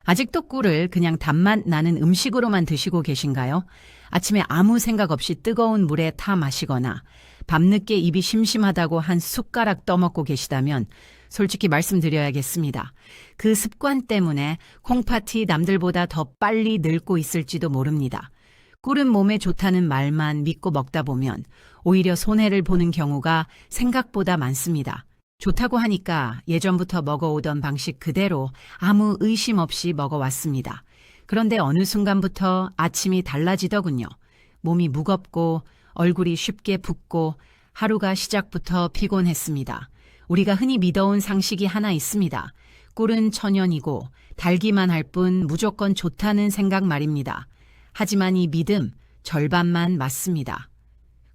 아직도 꿀을 그냥 단맛 나는 음식으로만 드시고 계신가요? 아침에 아무 생각 없이 뜨거운 물에 타 마시거나 밤늦게 입이 심심하다고 한 숟가락 떠먹고 계시다면 솔직히 말씀드려야겠습니다. 그 습관 때문에 콩팥이 남들보다 더 빨리 늙고 있을지도 모릅니다. 꿀은 몸에 좋다는 말만 믿고 먹다 보면 오히려 손해를 보는 경우가 생각보다 많습니다. 좋다고 하니까 예전부터 먹어오던 방식 그대로 아무 의심 없이 먹어왔습니다. 그런데 어느 순간부터 아침이 달라지더군요. 몸이 무겁고 얼굴이 쉽게 붓고 하루가 시작부터 피곤했습니다. 우리가 흔히 믿어온 상식이 하나 있습니다. 꿀은 천연이고 달기만 할 뿐 무조건 좋다는 생각 말입니다. 하지만 이 믿음 절반만 맞습니다.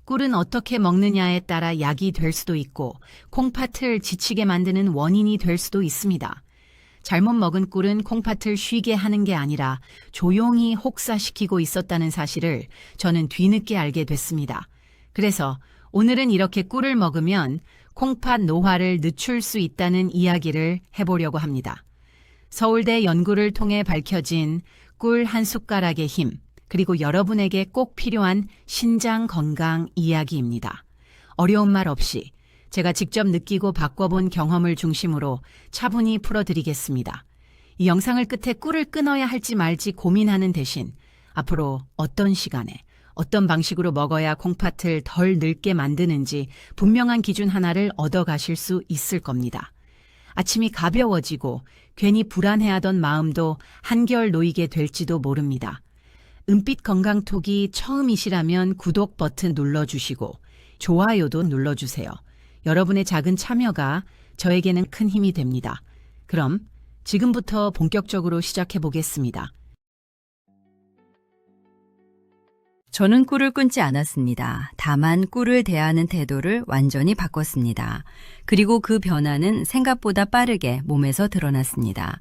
꿀은 어떻게 먹느냐에 따라 약이 될 수도 있고 콩팥을 지치게 만드는 원인이 될 수도 있습니다. 잘못 먹은 꿀은 콩팥을 쉬게 하는 게 아니라 조용히 혹사시키고 있었다는 사실을 저는 뒤늦게 알게 됐습니다. 그래서 오늘은 이렇게 꿀을 먹으면 콩팥 노화를 늦출 수 있다는 이야기를 해보려고 합니다. 서울대 연구를 통해 밝혀진 꿀 한 숟가락의 힘, 그리고 여러분에게 꼭 필요한 신장 건강 이야기입니다. 어려운 말 없이 제가 직접 느끼고 바꿔본 경험을 중심으로 차분히 풀어드리겠습니다. 이 영상을 끝에 꿀을 끊어야 할지 말지 고민하는 대신 앞으로 어떤 시간에 어떤 방식으로 먹어야 콩팥을 덜 늙게 만드는지 분명한 기준 하나를 얻어가실 수 있을 겁니다. 아침이 가벼워지고 괜히 불안해하던 마음도 한결 놓이게 될지도 모릅니다. 은빛 건강톡이 처음이시라면 구독 버튼 눌러주시고 좋아요도 눌러주세요. 여러분의 작은 참여가 저에게는 큰 힘이 됩니다. 그럼 지금부터 본격적으로 시작해 보겠습니다. 저는 꿀을 끊지 않았습니다. 다만 꿀을 대하는 태도를 완전히 바꿨습니다. 그리고 그 변화는 생각보다 빠르게 몸에서 드러났습니다.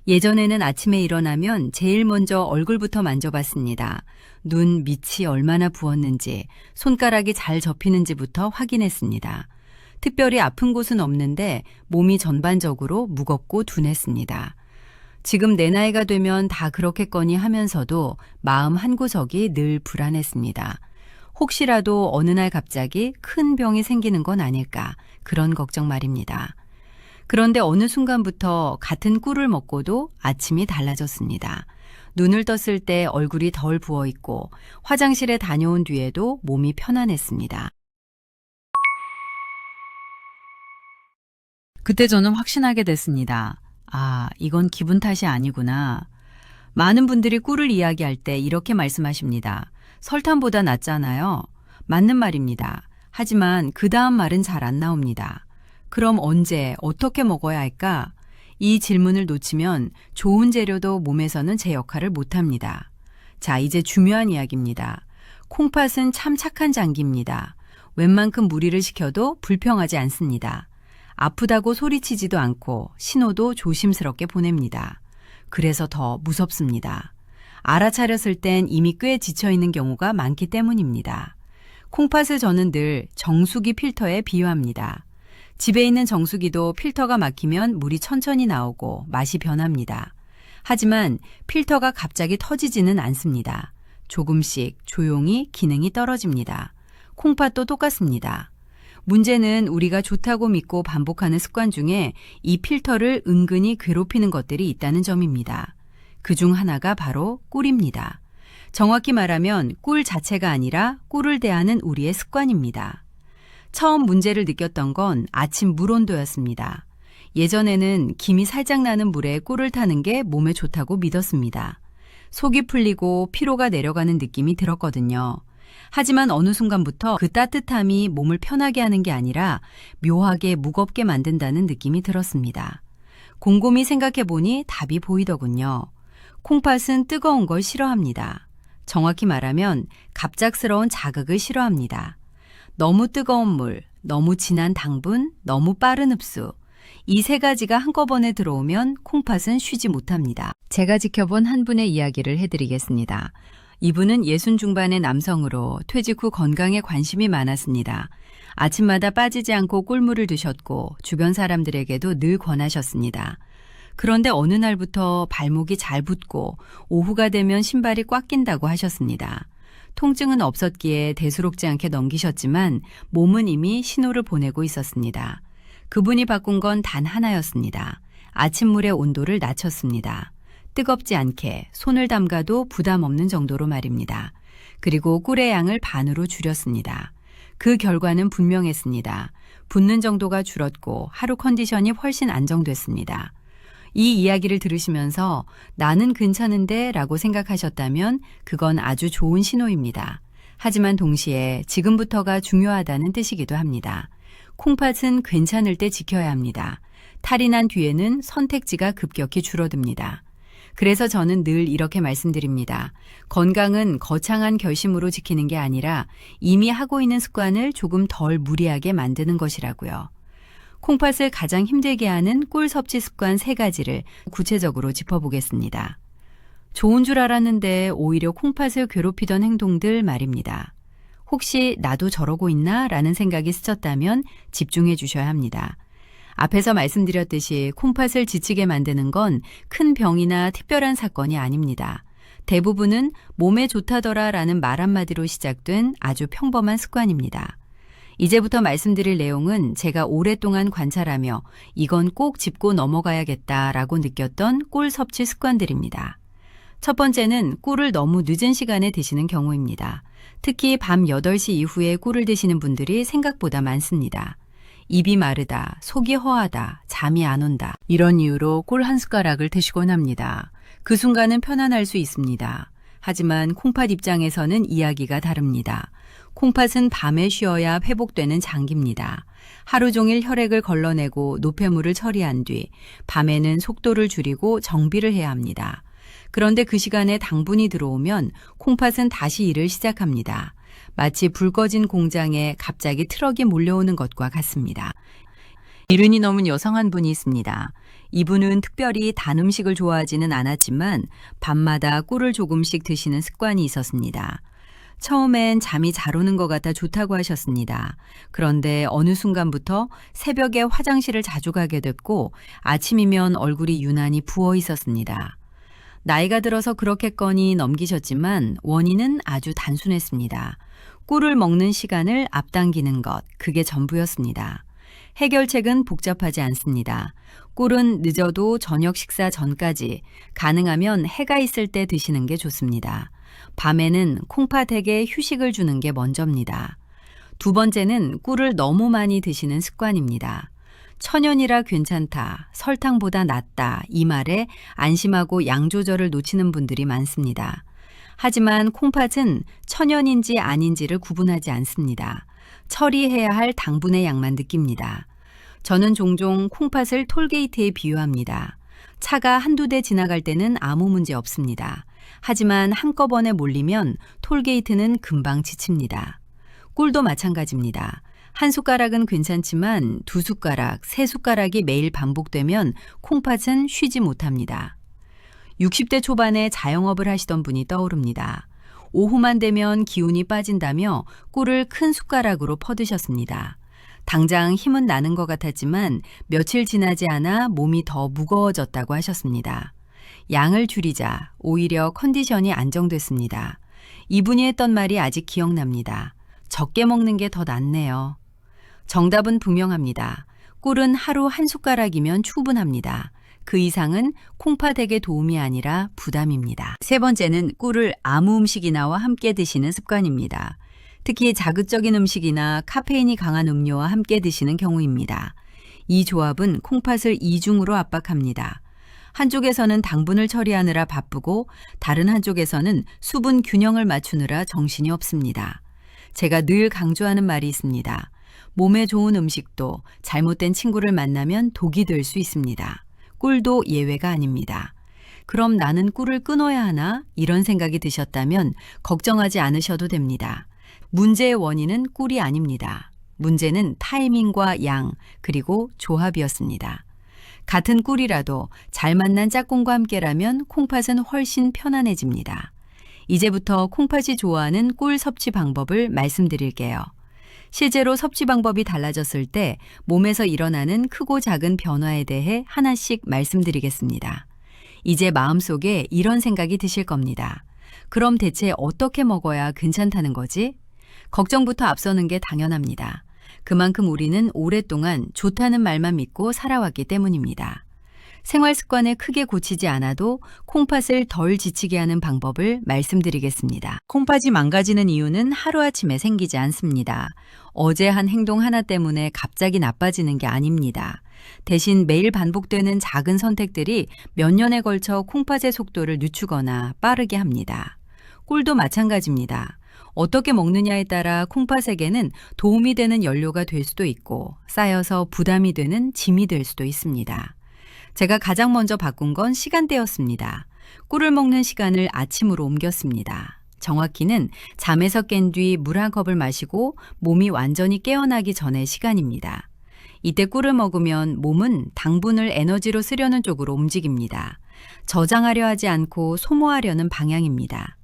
예전에는 아침에 일어나면 제일 먼저 얼굴부터 만져봤습니다. 눈 밑이 얼마나 부었는지, 손가락이 잘 접히는지부터 확인했습니다. 특별히 아픈 곳은 없는데 몸이 전반적으로 무겁고 둔했습니다. 지금 내 나이가 되면 다 그렇겠거니 하면서도 마음 한구석이 늘 불안했습니다. 혹시라도 어느 날 갑자기 큰 병이 생기는 건 아닐까, 그런 걱정 말입니다. 그런데 어느 순간부터 같은 꿀을 먹고도 아침이 달라졌습니다. 눈을 떴을 때 얼굴이 덜 부어있고 화장실에 다녀온 뒤에도 몸이 편안했습니다. 그때 저는 확신하게 됐습니다. 아, 이건 기분 탓이 아니구나. 많은 분들이 꿀을 이야기할 때 이렇게 말씀하십니다. 설탕보다 낫잖아요. 맞는 말입니다. 하지만 그 다음 말은 잘 안 나옵니다. 그럼 언제, 어떻게 먹어야 할까? 이 질문을 놓치면 좋은 재료도 몸에서는 제 역할을 못합니다. 자, 이제 중요한 이야기입니다. 콩팥은 참 착한 장기입니다. 웬만큼 무리를 시켜도 불평하지 않습니다. 아프다고 소리치지도 않고 신호도 조심스럽게 보냅니다. 그래서 더 무섭습니다. 알아차렸을 땐 이미 꽤 지쳐있는 경우가 많기 때문입니다. 콩팥을 저는 늘 정수기 필터에 비유합니다. 집에 있는 정수기도 필터가 막히면 물이 천천히 나오고 맛이 변합니다. 하지만 필터가 갑자기 터지지는 않습니다. 조금씩 조용히 기능이 떨어집니다. 콩팥도 똑같습니다. 문제는 우리가 좋다고 믿고 반복하는 습관 중에 이 필터를 은근히 괴롭히는 것들이 있다는 점입니다. 그중 하나가 바로 꿀입니다. 정확히 말하면 꿀 자체가 아니라 꿀을 대하는 우리의 습관입니다. 처음 문제를 느꼈던 건 아침 물 온도였습니다. 예전에는 김이 살짝 나는 물에 꿀을 타는 게 몸에 좋다고 믿었습니다. 속이 풀리고 피로가 내려가는 느낌이 들었거든요. 하지만 어느 순간부터 그 따뜻함이 몸을 편하게 하는 게 아니라 묘하게 무겁게 만든다는 느낌이 들었습니다. 곰곰이 생각해보니 답이 보이더군요. 콩팥은 뜨거운 걸 싫어합니다. 정확히 말하면 갑작스러운 자극을 싫어합니다. 너무 뜨거운 물, 너무 진한 당분, 너무 빠른 흡수. 이 세 가지가 한꺼번에 들어오면 콩팥은 쉬지 못합니다. 제가 지켜본 한 분의 이야기를 해드리겠습니다. 이분은 60 중반의 남성으로 퇴직 후 건강에 관심이 많았습니다. 아침마다 빠지지 않고 꿀물을 드셨고 주변 사람들에게도 늘 권하셨습니다. 그런데 어느 날부터 발목이 잘 붓고 오후가 되면 신발이 꽉 낀다고 하셨습니다. 통증은 없었기에 대수롭지 않게 넘기셨지만 몸은 이미 신호를 보내고 있었습니다. 그분이 바꾼 건 단 하나였습니다. 아침물의 온도를 낮췄습니다. 뜨겁지 않게 손을 담가도 부담 없는 정도로 말입니다. 그리고 꿀의 양을 반으로 줄였습니다. 그 결과는 분명했습니다. 붓는 정도가 줄었고 하루 컨디션이 훨씬 안정됐습니다. 이 이야기를 들으시면서 나는 괜찮은데 라고 생각하셨다면 그건 아주 좋은 신호입니다. 하지만 동시에 지금부터가 중요하다는 뜻이기도 합니다. 콩팥은 괜찮을 때 지켜야 합니다. 탈이 난 뒤에는 선택지가 급격히 줄어듭니다. 그래서 저는 늘 이렇게 말씀드립니다. 건강은 거창한 결심으로 지키는 게 아니라 이미 하고 있는 습관을 조금 덜 무리하게 만드는 것이라고요. 콩팥을 가장 힘들게 하는 꿀 섭취 습관 3가지를 구체적으로 짚어보겠습니다. 좋은 줄 알았는데 오히려 콩팥을 괴롭히던 행동들 말입니다. 혹시 나도 저러고 있나? 라는 생각이 스쳤다면 집중해 주셔야 합니다. 앞에서 말씀드렸듯이 콩팥을 지치게 만드는 건 큰 병이나 특별한 사건이 아닙니다. 대부분은 몸에 좋다더라 라는 말 한마디로 시작된 아주 평범한 습관입니다. 이제부터 말씀드릴 내용은 제가 오랫동안 관찰하며 이건 꼭 짚고 넘어가야겠다라고 느꼈던 꿀 섭취 습관들입니다. 첫 번째는 꿀을 너무 늦은 시간에 드시는 경우입니다. 특히 밤 8시 이후에 꿀을 드시는 분들이 생각보다 많습니다. 입이 마르다, 속이 허하다, 잠이 안 온다. 이런 이유로 꿀 한 숟가락을 드시곤 합니다. 그 순간은 편안할 수 있습니다. 하지만 콩팥 입장에서는 이야기가 다릅니다. 콩팥은 밤에 쉬어야 회복되는 장기입니다. 하루 종일 혈액을 걸러내고 노폐물을 처리한 뒤 밤에는 속도를 줄이고 정비를 해야 합니다. 그런데 그 시간에 당분이 들어오면 콩팥은 다시 일을 시작합니다. 마치 불 꺼진 공장에 갑자기 트럭이 몰려오는 것과 같습니다. 이른이 넘은 여성 한 분이 있습니다. 이분은 특별히 단 음식을 좋아하지는 않았지만 밤마다 꿀을 조금씩 드시는 습관이 있었습니다. 처음엔 잠이 잘 오는 것 같아 좋다고 하셨습니다. 그런데 어느 순간부터 새벽에 화장실을 자주 가게 됐고 아침이면 얼굴이 유난히 부어 있었습니다. 나이가 들어서 그렇겠거니 넘기셨지만 원인은 아주 단순했습니다. 꿀을 먹는 시간을 앞당기는 것, 그게 전부였습니다. 해결책은 복잡하지 않습니다. 꿀은 늦어도 저녁 식사 전까지, 가능하면 해가 있을 때 드시는 게 좋습니다. 밤에는 콩팥에게 휴식을 주는 게 먼저입니다. 두 번째는 꿀을 너무 많이 드시는 습관입니다. 천연이라 괜찮다, 설탕보다 낫다 이 말에 안심하고 양 조절을 놓치는 분들이 많습니다. 하지만 콩팥은 천연인지 아닌지를 구분하지 않습니다. 처리해야 할 당분의 양만 느낍니다. 저는 종종 콩팥을 톨게이트에 비유합니다. 차가 한두 대 지나갈 때는 아무 문제 없습니다. 하지만 한꺼번에 몰리면 톨게이트는 금방 지칩니다. 꿀도 마찬가지입니다. 한 숟가락은 괜찮지만 2숟가락, 3숟가락이 매일 반복되면 콩팥은 쉬지 못합니다. 60대 초반에 자영업을 하시던 분이 떠오릅니다. 오후만 되면 기운이 빠진다며 꿀을 큰 숟가락으로 퍼드셨습니다. 당장 힘은 나는 것 같았지만 며칠 지나지 않아 몸이 더 무거워졌다고 하셨습니다. 양을 줄이자 오히려 컨디션이 안정됐습니다. 이분이 했던 말이 아직 기억납니다. 적게 먹는 게 더 낫네요. 정답은 분명합니다. 꿀은 하루 한 숟가락이면 충분합니다. 그 이상은 콩팥에게 도움이 아니라 부담입니다. 세 번째는 꿀을 아무 음식이나와 함께 드시는 습관입니다. 특히 자극적인 음식이나 카페인이 강한 음료와 함께 드시는 경우입니다. 이 조합은 콩팥을 이중으로 압박합니다. 한쪽에서는 당분을 처리하느라 바쁘고 다른 한쪽에서는 수분 균형을 맞추느라 정신이 없습니다. 제가 늘 강조하는 말이 있습니다. 몸에 좋은 음식도 잘못된 친구를 만나면 독이 될 수 있습니다. 꿀도 예외가 아닙니다. 그럼 나는 꿀을 끊어야 하나? 이런 생각이 드셨다면 걱정하지 않으셔도 됩니다. 문제의 원인은 꿀이 아닙니다. 문제는 타이밍과 양, 그리고 조합이었습니다. 같은 꿀이라도 잘 만난 짝꿍과 함께라면 콩팥은 훨씬 편안해집니다. 이제부터 콩팥이 좋아하는 꿀 섭취 방법을 말씀드릴게요. 실제로 섭취 방법이 달라졌을 때 몸에서 일어나는 크고 작은 변화에 대해 하나씩 말씀드리겠습니다. 이제 마음속에 이런 생각이 드실 겁니다. 그럼 대체 어떻게 먹어야 괜찮다는 거지? 걱정부터 앞서는 게 당연합니다. 그만큼 우리는 오랫동안 좋다는 말만 믿고 살아왔기 때문입니다. 생활 습관을 크게 고치지 않아도 콩팥을 덜 지치게 하는 방법을 말씀드리겠습니다. 콩팥이 망가지는 이유는 하루아침에 생기지 않습니다. 어제 한 행동 하나 때문에 갑자기 나빠지는 게 아닙니다. 대신 매일 반복되는 작은 선택들이 몇 년에 걸쳐 콩팥의 속도를 늦추거나 빠르게 합니다. 꿀도 마찬가지입니다. 어떻게 먹느냐에 따라 콩팥에게는 도움이 되는 연료가 될 수도 있고 쌓여서 부담이 되는 짐이 될 수도 있습니다. 제가 가장 먼저 바꾼 건 시간대였습니다. 꿀을 먹는 시간을 아침으로 옮겼습니다. 정확히는 잠에서 깬 뒤 물 한 컵을 마시고 몸이 완전히 깨어나기 전의 시간입니다. 이때 꿀을 먹으면 몸은 당분을 에너지로 쓰려는 쪽으로 움직입니다. 저장하려 하지 않고 소모하려는 방향입니다.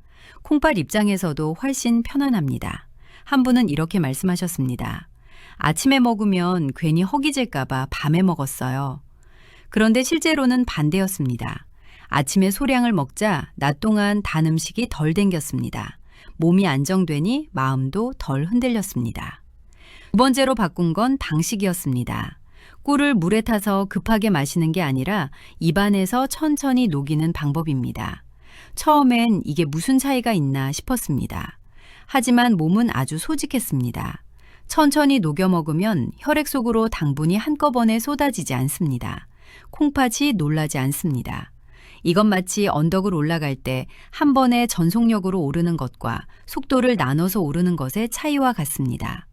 콩팥 입장에서도 훨씬 편안합니다. 한 분은 이렇게 말씀하셨습니다. 아침에 먹으면 괜히 허기질까봐 밤에 먹었어요. 그런데 실제로는 반대였습니다. 아침에 소량을 먹자 낮 동안 단 음식이 덜 땡겼습니다. 몸이 안정되니 마음도 덜 흔들렸습니다. 두 번째로 바꾼 건 방식이었습니다. 꿀을 물에 타서 급하게 마시는 게 아니라 입안에서 천천히 녹이는 방법입니다. 처음엔 이게 무슨 차이가 있나 싶었습니다. 하지만 몸은 아주 소직했습니다. 천천히 녹여 먹으면 혈액 속으로 당분이 한꺼번에 쏟아지지 않습니다. 콩팥이 놀라지 않습니다. 이건 마치 언덕을 올라갈 때 한 번에 전속력으로 오르는 것과 속도를 나눠서 오르는 것의 차이와 같습니다.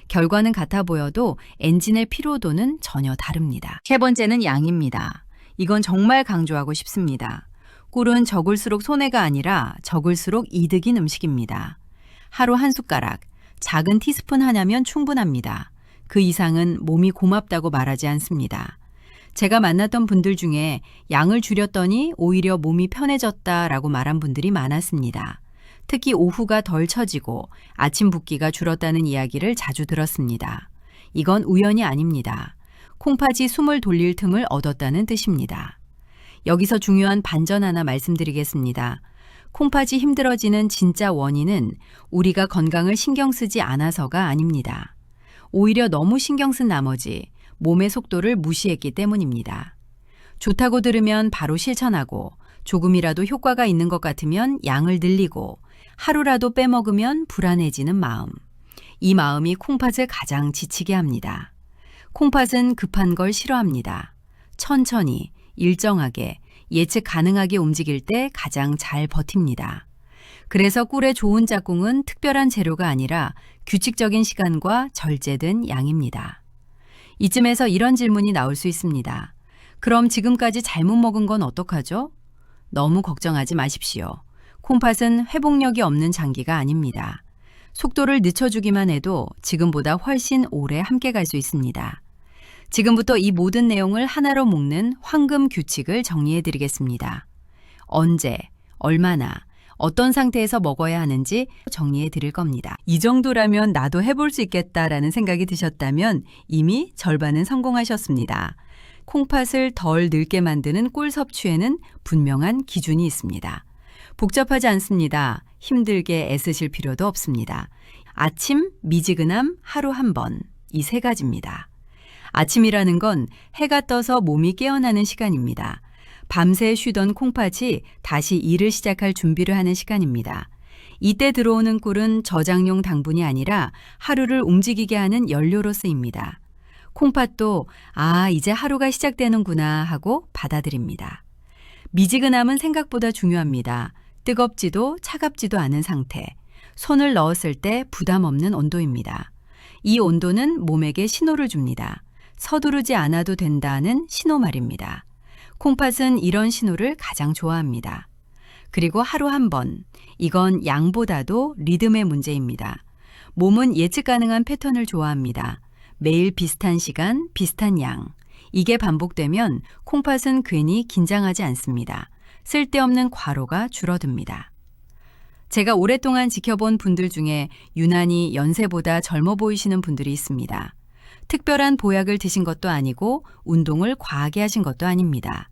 결과는 같아 보여도 엔진의 피로도는 전혀 다릅니다. 세 번째는 양입니다. 이건 정말 강조하고 싶습니다. 꿀은 적을수록 손해가 아니라 적을수록 이득인 음식입니다. 하루 한 숟가락, 작은 티스푼 하나면 충분합니다. 그 이상은 몸이 고맙다고 말하지 않습니다. 제가 만났던 분들 중에 양을 줄였더니 오히려 몸이 편해졌다라고 말한 분들이 많았습니다. 특히 오후가 덜 처지고 아침 붓기가 줄었다는 이야기를 자주 들었습니다. 이건 우연이 아닙니다. 콩팥이 숨을 돌릴 틈을 얻었다는 뜻입니다. 여기서 중요한 반전 하나 말씀드리겠습니다. 콩팥이 힘들어지는 진짜 원인은 우리가 건강을 신경 쓰지 않아서가 아닙니다. 오히려 너무 신경 쓴 나머지 몸의 속도를 무시했기 때문입니다. 좋다고 들으면 바로 실천하고 조금이라도 효과가 있는 것 같으면 양을 늘리고 하루라도 빼먹으면 불안해지는 마음. 이 마음이 콩팥을 가장 지치게 합니다. 콩팥은 급한 걸 싫어합니다. 천천히, 일정하게, 예측 가능하게 움직일 때 가장 잘 버팁니다. 그래서 꿀의 좋은 짝꿍은 특별한 재료가 아니라 규칙적인 시간과 절제된 양입니다. 이쯤에서 이런 질문이 나올 수 있습니다. 그럼 지금까지 잘못 먹은 건 어떡하죠? 너무 걱정하지 마십시오. 콩팥은 회복력이 없는 장기가 아닙니다. 속도를 늦춰주기만 해도 지금보다 훨씬 오래 함께 갈 수 있습니다. 지금부터 이 모든 내용을 하나로 묶는 황금 규칙을 정리해 드리겠습니다. 언제, 얼마나, 어떤 상태에서 먹어야 하는지 정리해 드릴 겁니다. 이 정도라면 나도 해볼 수 있겠다라는 생각이 드셨다면 이미 절반은 성공하셨습니다. 콩팥을 덜 늙게 만드는 꿀 섭취에는 분명한 기준이 있습니다. 복잡하지 않습니다. 힘들게 애쓰실 필요도 없습니다. 아침, 미지근함, 하루 한 번. 이 세 가지입니다. 아침이라는 건 해가 떠서 몸이 깨어나는 시간입니다. 밤새 쉬던 콩팥이 다시 일을 시작할 준비를 하는 시간입니다. 이때 들어오는 꿀은 저장용 당분이 아니라 하루를 움직이게 하는 연료로 쓰입니다. 콩팥도 이제 하루가 시작되는구나 하고 받아들입니다. 미지근함은 생각보다 중요합니다. 뜨겁지도 차갑지도 않은 상태. 손을 넣었을 때 부담 없는 온도입니다. 이 온도는 몸에게 신호를 줍니다. 서두르지 않아도 된다는 신호 말입니다. 콩팥은 이런 신호를 가장 좋아합니다. 그리고 하루 한 번, 이건 양보다도 리듬의 문제입니다. 몸은 예측 가능한 패턴을 좋아합니다. 매일 비슷한 시간, 비슷한 양. 이게 반복되면 콩팥은 괜히 긴장하지 않습니다. 쓸데없는 과로가 줄어듭니다. 제가 오랫동안 지켜본 분들 중에 유난히 연세보다 젊어 보이시는 분들이 있습니다. 특별한 보약을 드신 것도 아니고 운동을 과하게 하신 것도 아닙니다.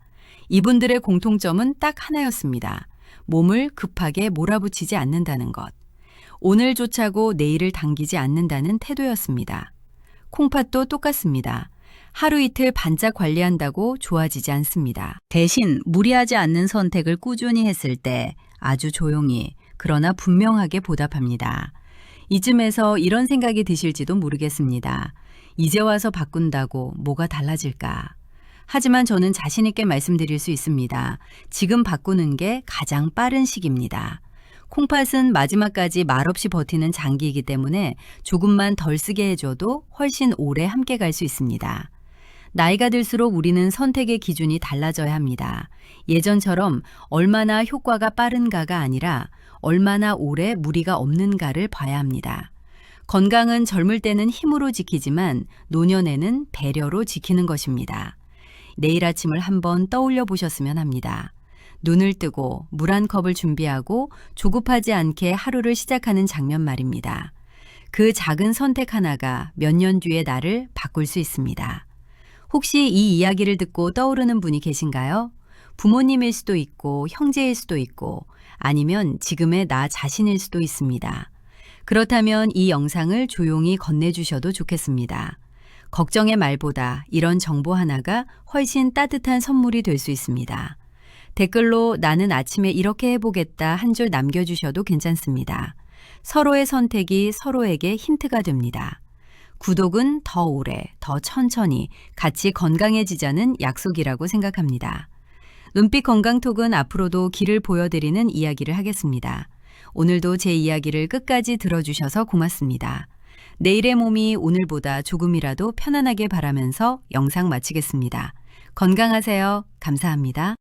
이분들의 공통점은 딱 하나였습니다. 몸을 급하게 몰아붙이지 않는다는 것. 오늘 좋자고 내일을 당기지 않는다는 태도였습니다. 콩팥도 똑같습니다. 하루 이틀 반짝 관리한다고 좋아지지 않습니다. 대신 무리하지 않는 선택을 꾸준히 했을 때 아주 조용히 그러나 분명하게 보답합니다. 이쯤에서 이런 생각이 드실지도 모르겠습니다. 이제 와서 바꾼다고 뭐가 달라질까? 하지만 저는 자신 있게 말씀드릴 수 있습니다. 지금 바꾸는 게 가장 빠른 시기입니다. 콩팥은 마지막까지 말없이 버티는 장기이기 때문에 조금만 덜 쓰게 해줘도 훨씬 오래 함께 갈 수 있습니다. 나이가 들수록 우리는 선택의 기준이 달라져야 합니다. 예전처럼 얼마나 효과가 빠른가가 아니라 얼마나 오래 무리가 없는가를 봐야 합니다. 건강은 젊을 때는 힘으로 지키지만 노년에는 배려로 지키는 것입니다. 내일 아침을 한번 떠올려 보셨으면 합니다. 눈을 뜨고 물 한 컵을 준비하고 조급하지 않게 하루를 시작하는 장면 말입니다. 그 작은 선택 하나가 몇 년 뒤에 나를 바꿀 수 있습니다. 혹시 이 이야기를 듣고 떠오르는 분이 계신가요? 부모님일 수도 있고 형제일 수도 있고 아니면 지금의 나 자신일 수도 있습니다. 그렇다면 이 영상을 조용히 건네주셔도 좋겠습니다. 걱정의 말보다 이런 정보 하나가 훨씬 따뜻한 선물이 될 수 있습니다. 댓글로 나는 아침에 이렇게 해보겠다 한 줄 남겨주셔도 괜찮습니다. 서로의 선택이 서로에게 힌트가 됩니다. 구독은 더 오래, 더 천천히 같이 건강해지자는 약속이라고 생각합니다. 눈빛 건강톡은 앞으로도 길을 보여드리는 이야기를 하겠습니다. 오늘도 제 이야기를 끝까지 들어주셔서 고맙습니다. 내일의 몸이 오늘보다 조금이라도 편안하게 바라면서 영상 마치겠습니다. 건강하세요. 감사합니다.